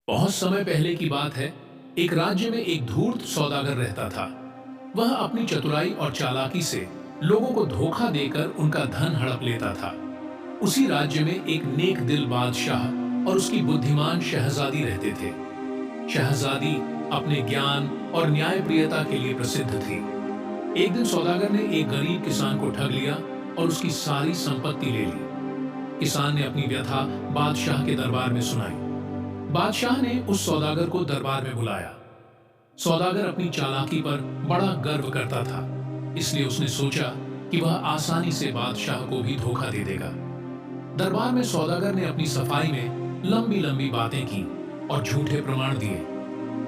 बहुत समय पहले की बात है। एक राज्य में एक धूर्त सौदागर रहता था। वह अपनी चतुराई और चालाकी से लोगों को धोखा देकर उनका धन हड़प लेता था। उसी राज्य में एक नेक दिल बादशाह और उसकी बुद्धिमान शहजादी रहते थे। शहजादी अपने ज्ञान और न्यायप्रियता के लिए प्रसिद्ध थी। एक दिन सौदागर ने एक गरीब किसान को ठग लिया और उसकी सारी संपत्ति ले ली। किसान ने अपनी व्यथा बादशाह के दरबार में सुनाई। बादशाह ने उस सौदागर को दरबार में बुलाया। सौदागर अपनी चालाकी पर बड़ा गर्व करता था, इसलिए उसने सोचा कि वह आसानी से बादशाह को भी धोखा दे देगा। दरबार में सौदागर ने अपनी सफाई में लंबी लंबी बातें की और झूठे प्रमाण दिए,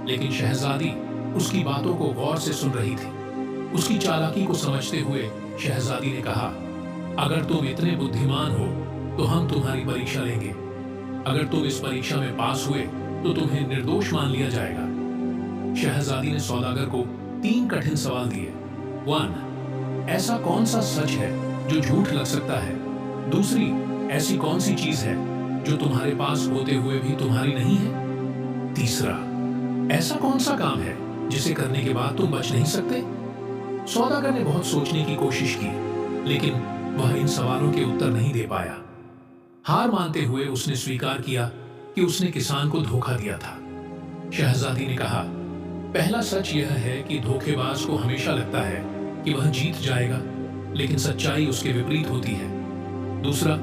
लेकिन शहजादी उसकी बातों को गौर से सुन रही थी। उसकी चालाकी को समझते हुए शहजादी ने कहा, अगर तुम इतने बुद्धिमान हो तो हम तुम्हारी परीक्षा लेंगे। अगर तुम इस परीक्षा में पास हुए तो तुम्हें निर्दोष मान लिया जाएगा। शहजादी ने सौदागर को 3 कठिन सवाल दिए। 1. ऐसा कौन सा सच है जो झूठ लग सकता है? दूसरी, ऐसी कौन सी चीज है जो तुम्हारे पास होते हुए भी तुम्हारी नहीं है? तीसरा, ऐसा कौन सा काम है जिसे करने के बाद तुम बच नहीं सकते? सौदागर ने बहुत सोचने की कोशिश की, लेकिन वह इन सवालों के उत्तर नहीं दे पाया। हार मानते हुए उसने स्वीकार किया कि उसने किसान को धोखा दिया था। शहजादी ने कहा, पहला सच यह है कि धोखेबाज को हमेशा लगता है कि वह जीत जाएगा, लेकिन सच्चाई उसके विपरीत होती है। दूसरा,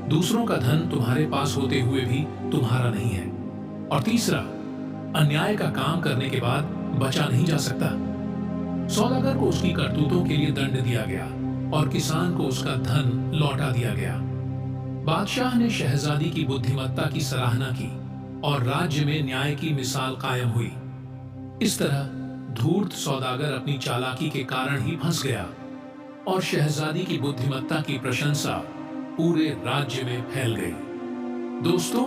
दूसरों का धन तुम्हारे पास होते हुए भी तुम्हारा नहीं है। और तीसरा, अन्याय का काम करने के बाद बचा नहीं जा सकता। सौदागर को उसकी करतूतों के लिए दंड दिया गया और किसान को उसका धन लौटा दिया गया। बादशाह ने शहजादी की बुद्धिमत्ता की सराहना की और राज्य में न्याय की मिसाल कायम हुई। इस तरह धूर्त सौदागर अपनी चालाकी के कारण ही फंस गया और शहजादी की बुद्धिमत्ता की प्रशंसा पूरे राज्य में फैल गई। दोस्तों,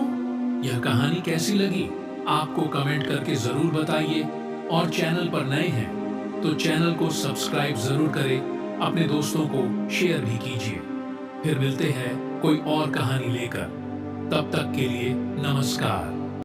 यह कहानी कैसी लगी आपको कमेंट करके जरूर बताइए, और चैनल पर नए हैं तो चैनल को सब्सक्राइब जरूर करें, अपने दोस्तों को शेयर भी कीजिए। फिर मिलते हैं कोई और कहानी लेकर। तब तक के लिए नमस्कार।